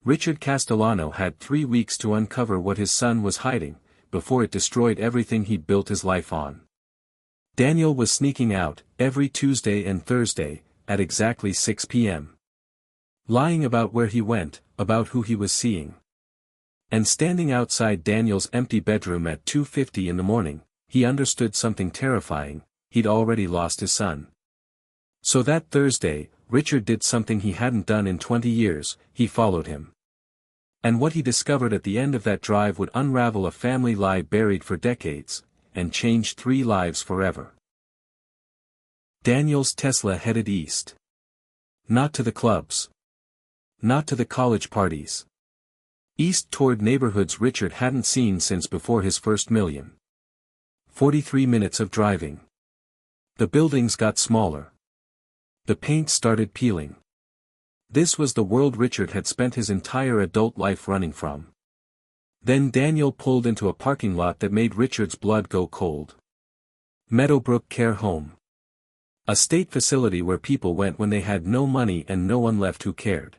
Richard Castellano had 3 weeks to uncover what his son was hiding, before it destroyed everything he'd built his life on. Daniel was sneaking out, every Tuesday and Thursday, at exactly 6 p.m. Lying about where he went, about who he was seeing. And standing outside Daniel's empty bedroom at 2:50 in the morning, he understood something terrifying: he'd already lost his son. So that Thursday, Richard did something he hadn't done in 20 years, he followed him. And what he discovered at the end of that drive would unravel a family lie buried for decades, and change 3 lives forever. Daniel's Tesla headed east. Not to the clubs. Not to the college parties. East toward neighborhoods Richard hadn't seen since before his first million. 43 minutes of driving. The buildings got smaller. The paint started peeling. This was the world Richard had spent his entire adult life running from. Then Daniel pulled into a parking lot that made Richard's blood go cold. Meadowbrook Care Home. A state facility where people went when they had no money and no one left who cared.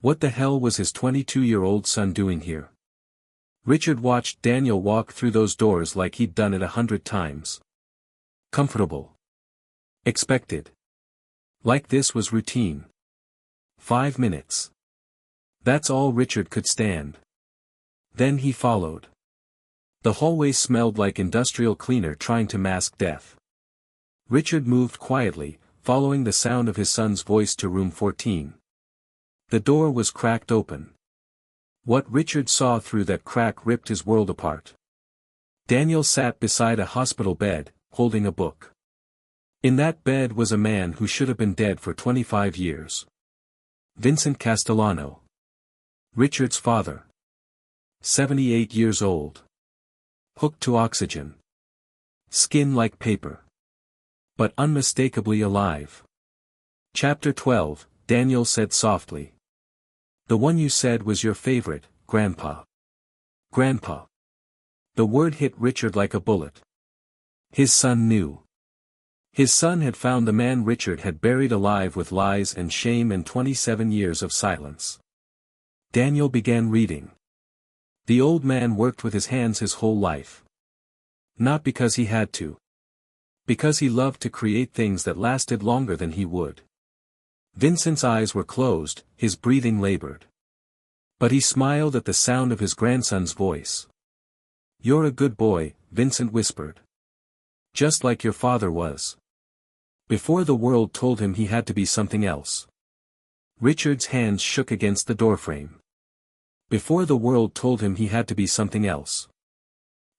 What the hell was his 22-year-old son doing here? Richard watched Daniel walk through those doors like he'd done it 100 times. Comfortable. Expected. Like this was routine. 5 minutes. That's all Richard could stand. Then he followed. The hallway smelled like industrial cleaner trying to mask death. Richard moved quietly, following the sound of his son's voice to room 14. The door was cracked open. What Richard saw through that crack ripped his world apart. Daniel sat beside a hospital bed, holding a book. In that bed was a man who should have been dead for 25 years. Vincent Castellano. Richard's father. 78 years old. Hooked to oxygen. Skin like paper. But unmistakably alive. Chapter 12, Daniel said softly. The one you said was your favorite, Grandpa. Grandpa. The word hit Richard like a bullet. His son knew. His son had found the man Richard had buried alive with lies and shame and 27 years of silence. Daniel began reading. The old man worked with his hands his whole life. Not because he had to. Because he loved to create things that lasted longer than he would. Vincent's eyes were closed, his breathing labored. But he smiled at the sound of his grandson's voice. You're a good boy, Vincent whispered. Just like your father was. Before the world told him he had to be something else. Richard's hands shook against the doorframe. Before the world told him he had to be something else.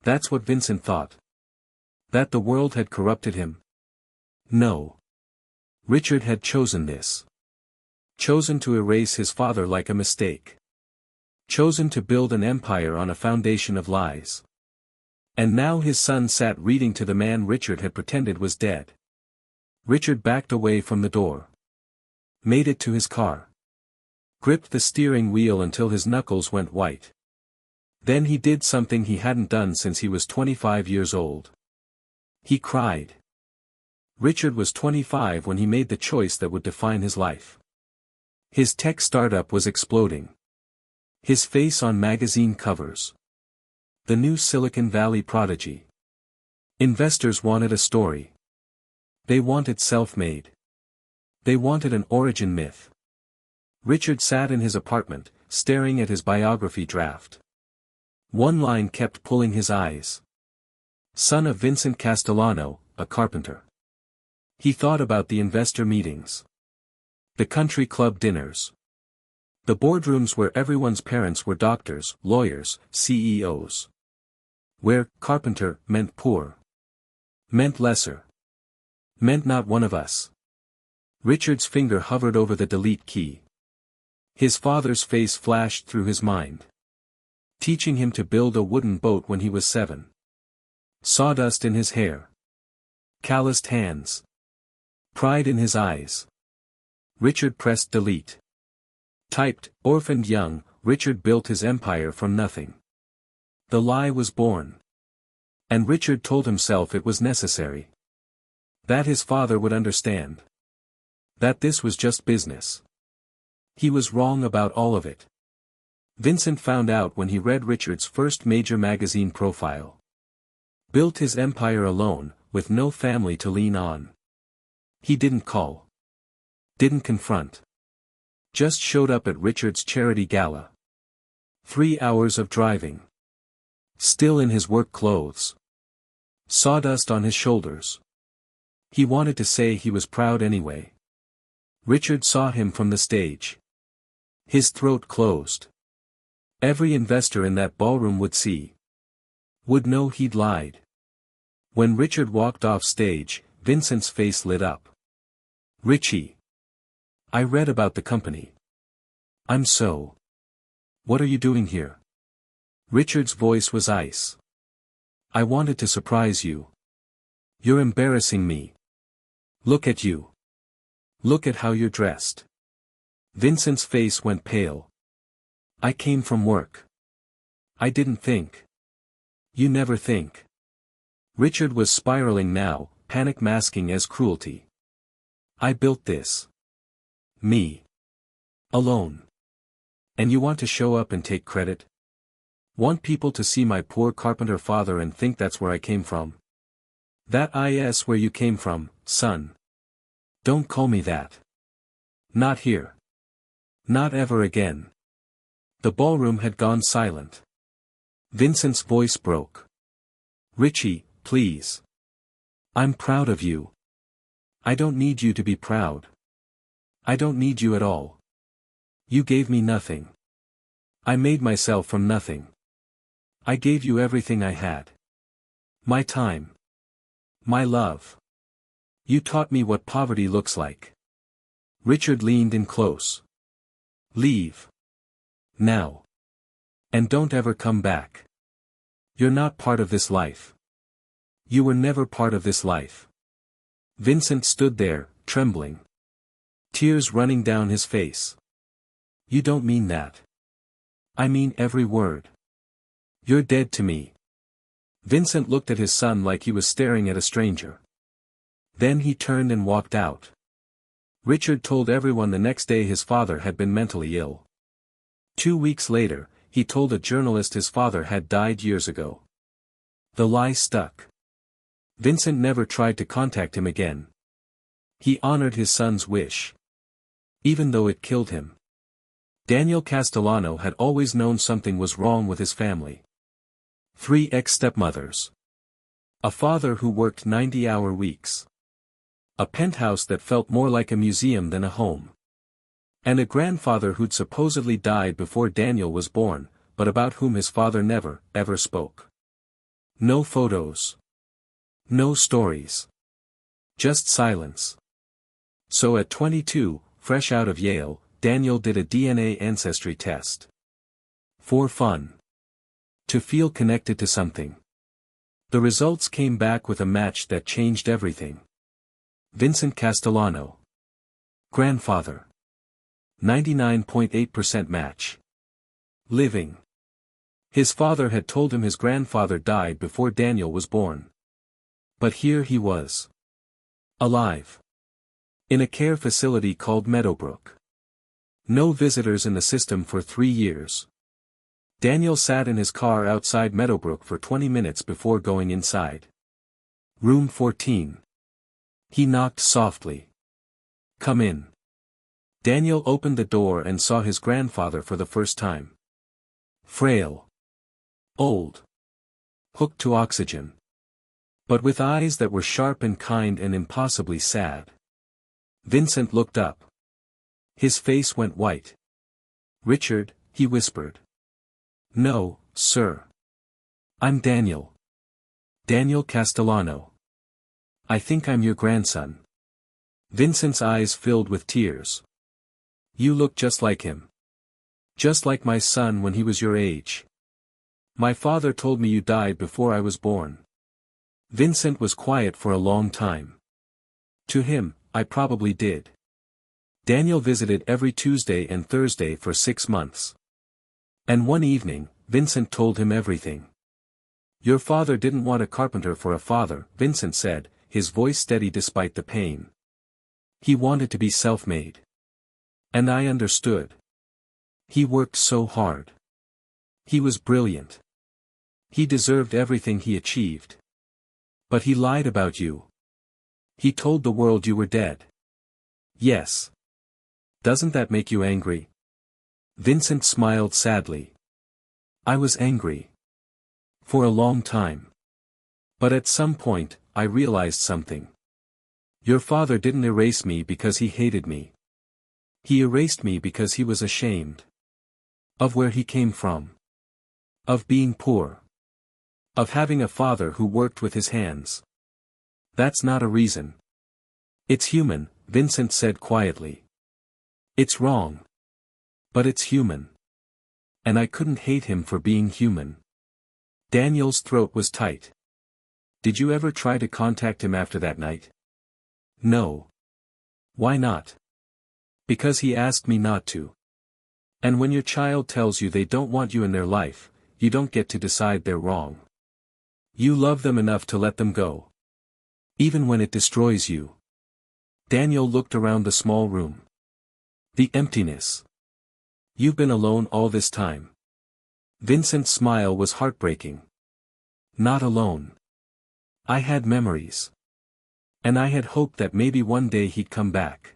That's what Vincent thought. That the world had corrupted him? No. Richard had chosen this. Chosen to erase his father like a mistake. Chosen to build an empire on a foundation of lies. And now his son sat reading to the man Richard had pretended was dead. Richard backed away from the door. Made it to his car. Gripped the steering wheel until his knuckles went white. Then he did something he hadn't done since he was 25 years old. He cried. Richard was 25 when he made the choice that would define his life. His tech startup was exploding. His face on magazine covers. The new Silicon Valley prodigy. Investors wanted a story. They wanted self-made. They wanted an origin myth. Richard sat in his apartment, staring at his biography draft. One line kept pulling his eyes. Son of Vincent Castellano, a carpenter. He thought about the investor meetings. The country club dinners. The boardrooms where everyone's parents were doctors, lawyers, CEOs. Where carpenter meant poor. Meant lesser. Meant not one of us. Richard's finger hovered over the delete key. His father's face flashed through his mind. Teaching him to build a wooden boat when he was 7. Sawdust in his hair. Calloused hands. Pride in his eyes. Richard pressed delete. Typed, orphaned young, Richard built his empire from nothing. The lie was born. And Richard told himself it was necessary. That his father would understand. That this was just business. He was wrong about all of it. Vincent found out when he read Richard's first major magazine profile. Built his empire alone, with no family to lean on. He didn't call. Didn't confront. Just showed up at Richard's charity gala. 3 hours of driving. Still in his work clothes. Sawdust on his shoulders. He wanted to say he was proud anyway. Richard saw him from the stage. His throat closed. Every investor in that ballroom would see. Would know he'd lied. When Richard walked off stage, Vincent's face lit up. Richie. I read about the company. I'm so. What are you doing here? Richard's voice was ice. I wanted to surprise you. You're embarrassing me. Look at you. Look at how you're dressed. Vincent's face went pale. I came from work. I didn't think. You never think. Richard was spiraling now, panic masking as cruelty. I built this. Me. Alone. And you want to show up and take credit? Want people to see my poor carpenter father and think that's where I came from? That is where you came from, son. Don't call me that. Not here. Not ever again. The ballroom had gone silent. Vincent's voice broke. Richie, please. I'm proud of you. I don't need you to be proud. I don't need you at all. You gave me nothing. I made myself from nothing. I gave you everything I had. My time. My love. You taught me what poverty looks like. Richard leaned in close. Leave. Now. And don't ever come back. You're not part of this life. You were never part of this life. Vincent stood there, trembling. Tears running down his face. You don't mean that. I mean every word. You're dead to me. Vincent looked at his son like he was staring at a stranger. Then he turned and walked out. Richard told everyone the next day his father had been mentally ill. 2 weeks later, he told a journalist his father had died years ago. The lie stuck. Vincent never tried to contact him again. He honored his son's wish. Even though it killed him. Daniel Castellano had always known something was wrong with his family. 3 ex-stepmothers. A father who worked 90-hour weeks. A penthouse that felt more like a museum than a home. And a grandfather who'd supposedly died before Daniel was born, but about whom his father never, ever spoke. No photos. No stories. Just silence. So at 22, fresh out of Yale, Daniel did a DNA ancestry test. For fun. To feel connected to something. The results came back with a match that changed everything. Vincent Castellano. Grandfather. 99.8% match. Living. His father had told him his grandfather died before Daniel was born. But here he was. Alive. In a care facility called Meadowbrook. No visitors in the system for 3 years. Daniel sat in his car outside Meadowbrook for 20 minutes before going inside. Room 14. He knocked softly. Come in. Daniel opened the door and saw his grandfather for the first time. Frail. Old. Hooked to oxygen. But with eyes that were sharp and kind and impossibly sad. Vincent looked up. His face went white. Richard, he whispered. No, sir. I'm Daniel. Daniel Castellano. I think I'm your grandson. Vincent's eyes filled with tears. You look just like him. Just like my son when he was your age. My father told me you died before I was born. Vincent was quiet for a long time. To him, I probably did. Daniel visited every Tuesday and Thursday for 6 months. And one evening, Vincent told him everything. Your father didn't want a carpenter for a father, Vincent said, his voice steady despite the pain. He wanted to be self-made. And I understood. He worked so hard. He was brilliant. He deserved everything he achieved. But he lied about you. He told the world you were dead. Yes. Doesn't that make you angry? Vincent smiled sadly. I was angry. For a long time. But at some point, I realized something. Your father didn't erase me because he hated me. He erased me because he was ashamed. Of where he came from. Of being poor. Of having a father who worked with his hands. That's not a reason. It's human, Vincent said quietly. It's wrong. But it's human. And I couldn't hate him for being human. Daniel's throat was tight. Did you ever try to contact him after that night? No. Why not? Because he asked me not to. And when your child tells you they don't want you in their life, you don't get to decide they're wrong. You love them enough to let them go. Even when it destroys you. Daniel looked around the small room. The emptiness. You've been alone all this time. Vincent's smile was heartbreaking. Not alone. I had memories. And I had hoped that maybe one day he'd come back.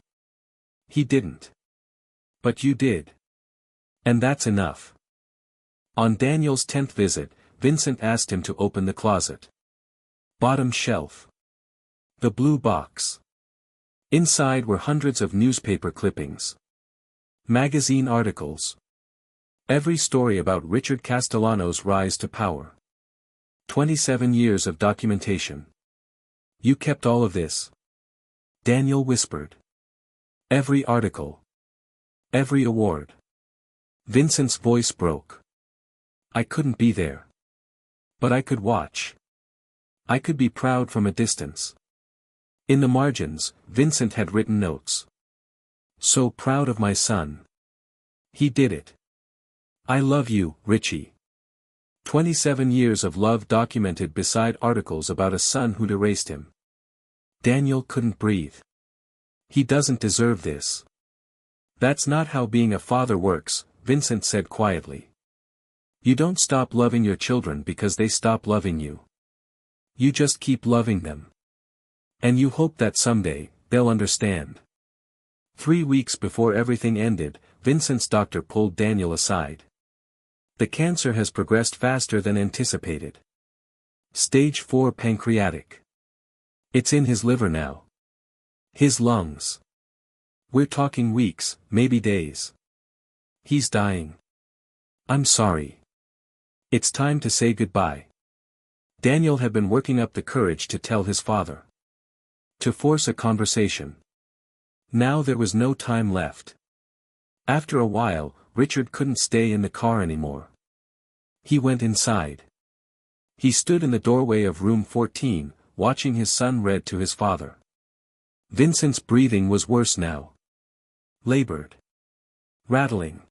He didn't. But you did. And that's enough. On Daniel's 10th visit, Vincent asked him to open the closet. Bottom shelf. The blue box. Inside were hundreds of newspaper clippings. Magazine articles. Every story about Richard Castellano's rise to power. 27 years of documentation. You kept all of this? Daniel whispered. Every article. Every award. Vincent's voice broke. I couldn't be there. But I could watch. I could be proud from a distance. In the margins, Vincent had written notes. So proud of my son. He did it. I love you, Richie. 27 years of love documented beside articles about a son who'd erased him. Daniel couldn't breathe. He doesn't deserve this. That's not how being a father works, Vincent said quietly. You don't stop loving your children because they stop loving you. You just keep loving them. And you hope that someday, they'll understand. 3 weeks before everything ended, Vincent's doctor pulled Daniel aside. The cancer has progressed faster than anticipated. Stage 4 pancreatic. It's in his liver now. His lungs. We're talking weeks, maybe days. He's dying. I'm sorry. It's time to say goodbye. Daniel had been working up the courage to tell his father. To force a conversation. Now there was no time left. After a while, Richard couldn't stay in the car anymore. He went inside. He stood in the doorway of room 14, watching his son read to his father. Vincent's breathing was worse now. Labored. Rattling.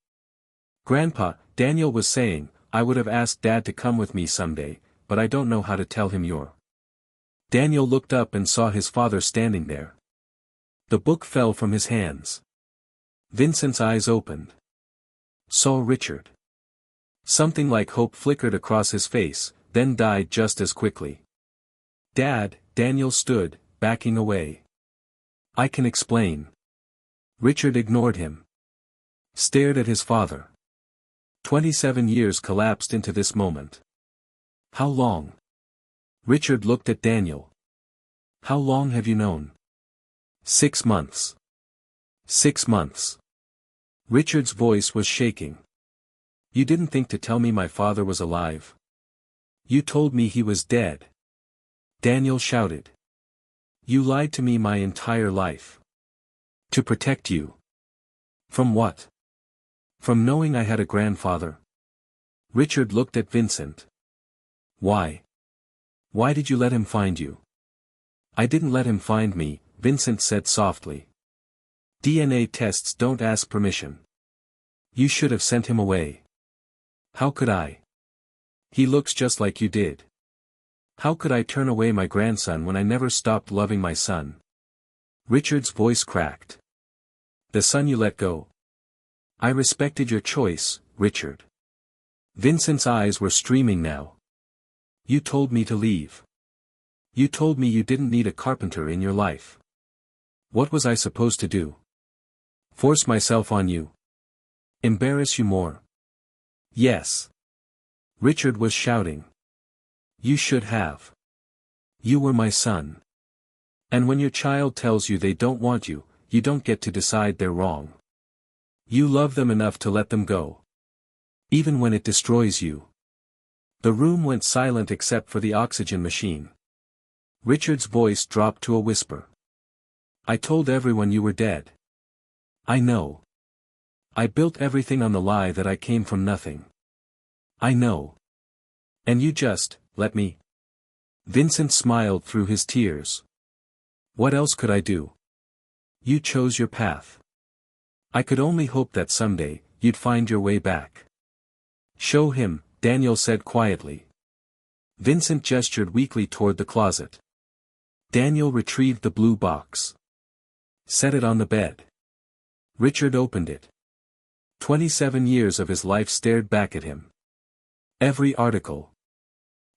Grandpa, Daniel was saying, I would have asked Dad to come with me someday, but I don't know how to tell him you're. Daniel looked up and saw his father standing there. The book fell from his hands. Vincent's eyes opened. Saw Richard. Something like hope flickered across his face, then died just as quickly. Dad, Daniel stood, backing away. I can explain. Richard ignored him. Stared at his father. 27 years collapsed into this moment. How long? Richard looked at Daniel. How long have you known? 6 months. 6 months. Richard's voice was shaking. You didn't think to tell me my father was alive. You told me he was dead. Daniel shouted. You lied to me my entire life. To protect you. From what? From knowing I had a grandfather. Richard looked at Vincent. Why? Why did you let him find you? I didn't let him find me, Vincent said softly. DNA tests don't ask permission. You should have sent him away. How could I? He looks just like you did. How could I turn away my grandson when I never stopped loving my son? Richard's voice cracked. The son you let go. I respected your choice, Richard. Vincent's eyes were streaming now. You told me to leave. You told me you didn't need a carpenter in your life. What was I supposed to do? Force myself on you? Embarrass you more? Yes. Richard was shouting. You should have. You were my son. And when your child tells you they don't want you, you don't get to decide they're wrong. You love them enough to let them go. Even when it destroys you. The room went silent except for the oxygen machine. Richard's voice dropped to a whisper. I told everyone you were dead. I know. I built everything on the lie that I came from nothing. I know. And you just, let me. Vincent smiled through his tears. What else could I do? You chose your path. I could only hope that someday, you'd find your way back. Show him, Daniel said quietly. Vincent gestured weakly toward the closet. Daniel retrieved the blue box. Set it on the bed. Richard opened it. 27 years of his life stared back at him. Every article.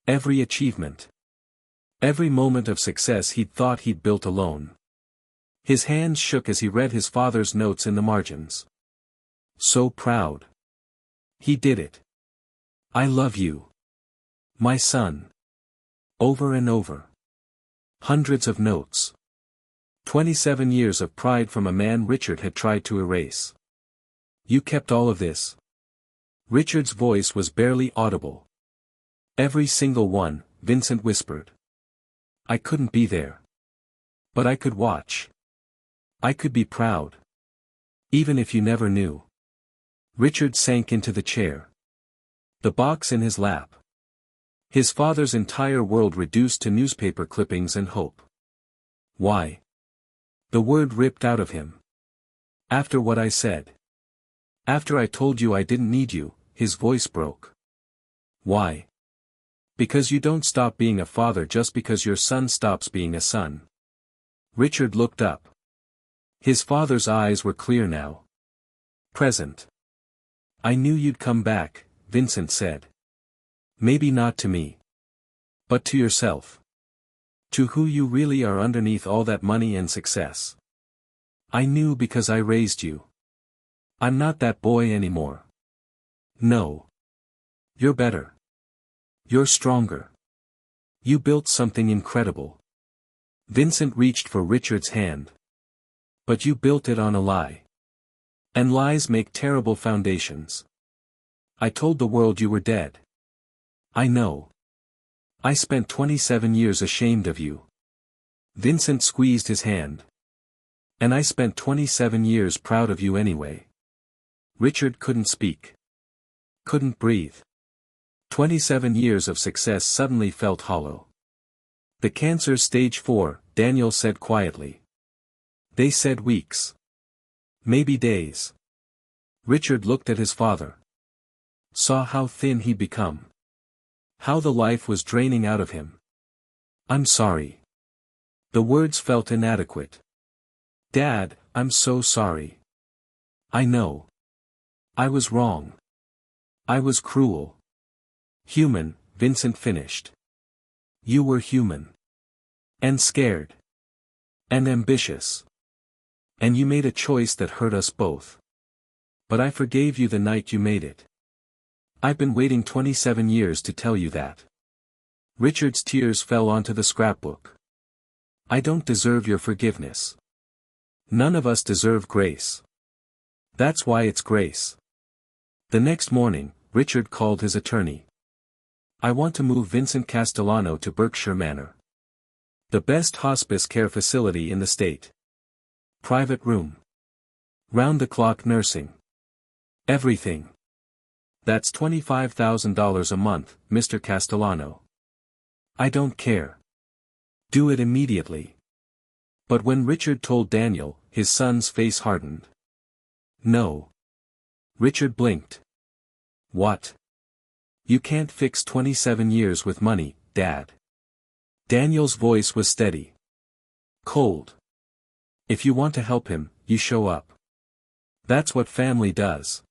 Every achievement. Every moment of success he'd thought he'd built alone. His hands shook as he read his father's notes in the margins. So proud. He did it. I love you. My son. Over and over. Hundreds of notes. 27 years of pride from a man Richard had tried to erase. You kept all of this? Richard's voice was barely audible. Every single one, Vincent whispered. I couldn't be there. But I could watch. I could be proud. Even if you never knew. Richard sank into the chair. The box in his lap. His father's entire world reduced to newspaper clippings and hope. Why? The word ripped out of him. After what I said. After I told you I didn't need you, his voice broke. Why? Because you don't stop being a father just because your son stops being a son. Richard looked up. His father's eyes were clear now. Present. I knew you'd come back, Vincent said. Maybe not to me. But to yourself. To who you really are underneath all that money and success. I knew because I raised you. I'm not that boy anymore. No. You're better. You're stronger. You built something incredible. Vincent reached for Richard's hand. But you built it on a lie. And lies make terrible foundations. I told the world you were dead. I know. I spent 27 years ashamed of you. Vincent squeezed his hand. And I spent 27 years proud of you anyway. Richard couldn't speak. Couldn't breathe. 27 years of success suddenly felt hollow. The cancer's stage 4, Daniel said quietly. They said weeks. Maybe days. Richard looked at his father. Saw how thin he'd become. How the life was draining out of him. I'm sorry. The words felt inadequate. Dad, I'm so sorry. I know. I was wrong. I was cruel. Human, Vincent finished. You were human. And scared. And ambitious. And you made a choice that hurt us both. But I forgave you the night you made it. I've been waiting 27 years to tell you that. Richard's tears fell onto the scrapbook. I don't deserve your forgiveness. None of us deserve grace. That's why it's grace. The next morning, Richard called his attorney. I want to move Vincent Castellano to Berkshire Manor. The best hospice care facility in the state. Private room. Round-the-clock nursing. Everything. That's $25,000 a month, Mr. Castellano. I don't care. Do it immediately. But when Richard told Daniel, his son's face hardened. No. Richard blinked. What? You can't fix 27 years with money, Dad. Daniel's voice was steady. Cold. If you want to help him, you show up. That's what family does.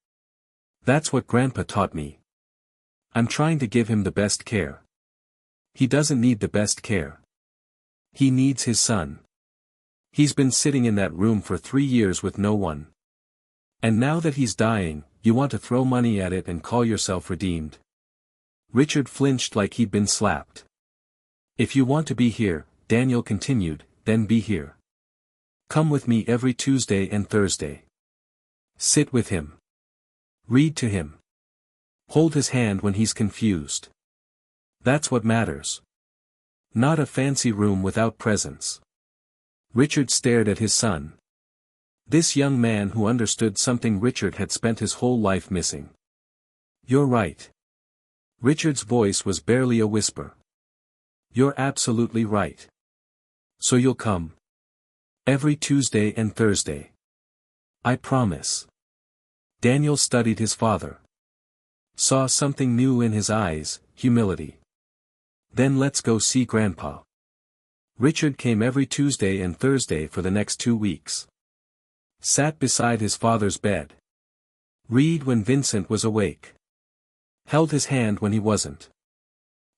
That's what Grandpa taught me. I'm trying to give him the best care. He doesn't need the best care. He needs his son. He's been sitting in that room for 3 years with no one. And now that he's dying, you want to throw money at it and call yourself redeemed. Richard flinched like he'd been slapped. If you want to be here, Daniel continued, then be here. Come with me every Tuesday and Thursday. Sit with him. Read to him. Hold his hand when he's confused. That's what matters. Not a fancy room without presents. Richard stared at his son. This young man who understood something Richard had spent his whole life missing. You're right. Richard's voice was barely a whisper. You're absolutely right. So you'll come? Every Tuesday and Thursday. I promise. Daniel studied his father. Saw something new in his eyes, humility. Then let's go see Grandpa. Richard came every Tuesday and Thursday for the next 2 weeks. Sat beside his father's bed. Read when Vincent was awake. Held his hand when he wasn't.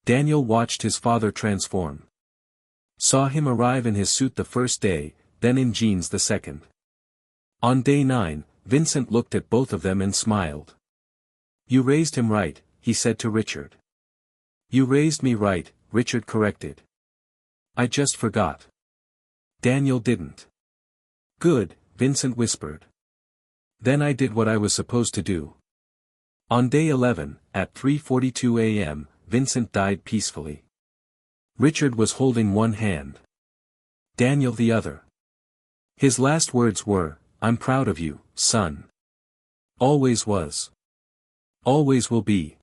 Daniel watched his father transform. Saw him arrive in his suit the first day, then in jeans the second. On day 9, Vincent looked at both of them and smiled. You raised him right, he said to Richard. You raised me right, Richard corrected. I just forgot. Daniel didn't. Good, Vincent whispered. Then I did what I was supposed to do. On day 11, at 3:42 a.m., Vincent died peacefully. Richard was holding one hand. Daniel the other. His last words were, I'm proud of you, son. Always was. Always will be.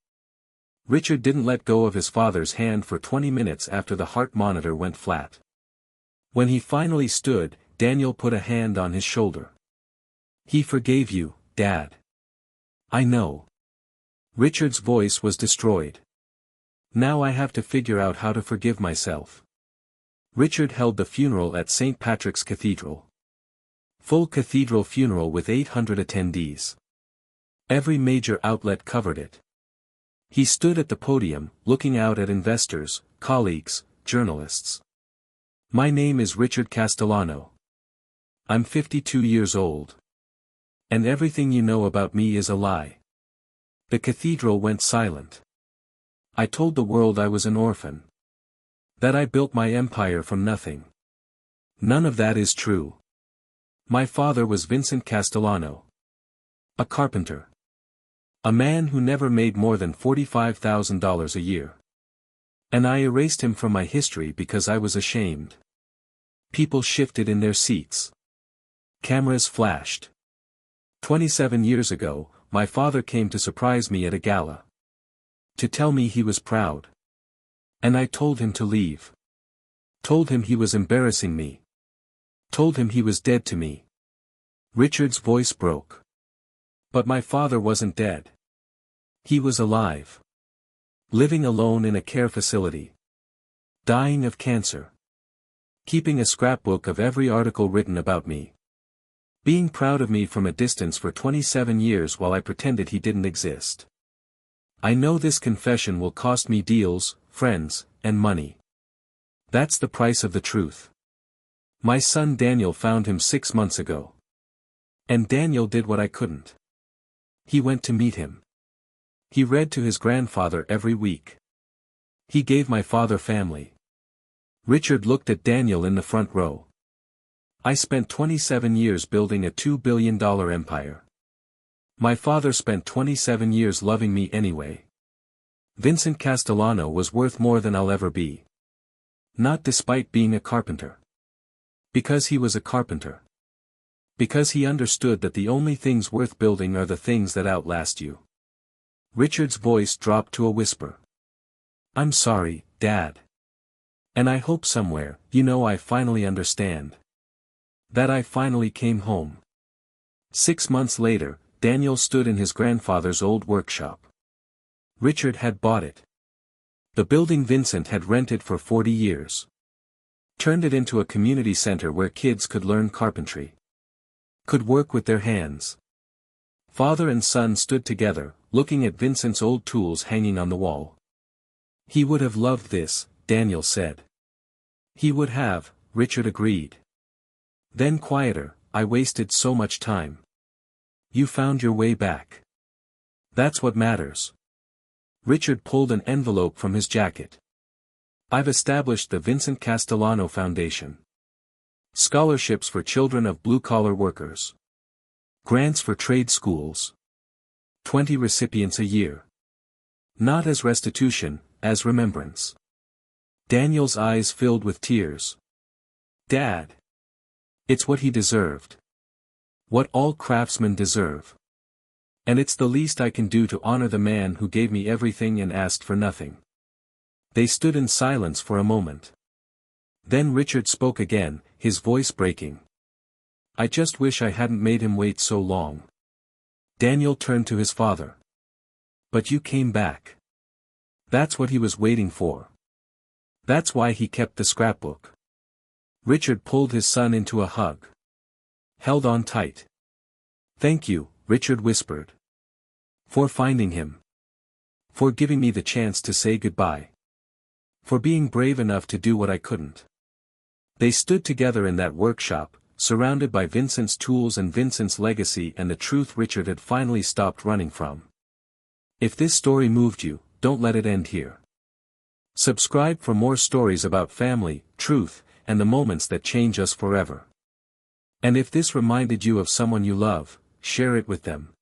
Richard didn't let go of his father's hand for 20 minutes after the heart monitor went flat. When he finally stood, Daniel put a hand on his shoulder. He forgave you, Dad. I know. Richard's voice was destroyed. Now I have to figure out how to forgive myself. Richard held the funeral at St. Patrick's Cathedral. Full cathedral funeral with 800 attendees. Every major outlet covered it. He stood at the podium, looking out at investors, colleagues, journalists. My name is Richard Castellano. I'm 52 years old. And everything you know about me is a lie. The cathedral went silent. I told the world I was an orphan. That I built my empire from nothing. None of that is true. My father was Vincent Castellano. A carpenter. A man who never made more than $45,000 a year. And I erased him from my history because I was ashamed. People shifted in their seats. Cameras flashed. 27 years ago, my father came to surprise me at a gala. To tell me he was proud. And I told him to leave. Told him he was embarrassing me. Told him he was dead to me. Richard's voice broke. But my father wasn't dead. He was alive. Living alone in a care facility. Dying of cancer. Keeping a scrapbook of every article written about me. Being proud of me from a distance for 27 years while I pretended he didn't exist. I know this confession will cost me deals, friends, and money. That's the price of the truth. My son Daniel found him 6 months ago. And Daniel did what I couldn't. He went to meet him. He read to his grandfather every week. He gave my father family. Richard looked at Daniel in the front row. I spent 27 years building a $2 billion empire. My father spent 27 years loving me anyway. Vincent Castellano was worth more than I'll ever be. Not despite being a carpenter. Because he was a carpenter. Because he understood that the only things worth building are the things that outlast you. Richard's voice dropped to a whisper. I'm sorry, Dad. And I hope somewhere, I finally understand. That I finally came home. 6 months later, Daniel stood in his grandfather's old workshop. Richard had bought it. The building Vincent had rented for 40 years. Turned it into a community center where kids could learn carpentry. Could work with their hands. Father and son stood together, looking at Vincent's old tools hanging on the wall. He would have loved this, Daniel said. He would have, Richard agreed. Then quieter, I wasted so much time. You found your way back. That's what matters. Richard pulled an envelope from his jacket. I've established the Vincent Castellano Foundation. Scholarships for children of blue-collar workers. Grants for trade schools. 20 recipients a year. Not as restitution, as remembrance. Daniel's eyes filled with tears. Dad. It's what he deserved. What all craftsmen deserve. And it's the least I can do to honor the man who gave me everything and asked for nothing. They stood in silence for a moment. Then Richard spoke again, his voice breaking. I just wish I hadn't made him wait so long. Daniel turned to his father. But you came back. That's what he was waiting for. That's why he kept the scrapbook. Richard pulled his son into a hug. Held on tight. Thank you, Richard whispered. For finding him. For giving me the chance to say goodbye. For being brave enough to do what I couldn't. They stood together in that workshop, surrounded by Vincent's tools and Vincent's legacy and the truth Richard had finally stopped running from. If this story moved you, don't let it end here. Subscribe for more stories about family, truth, and the moments that change us forever. And if this reminded you of someone you love, share it with them.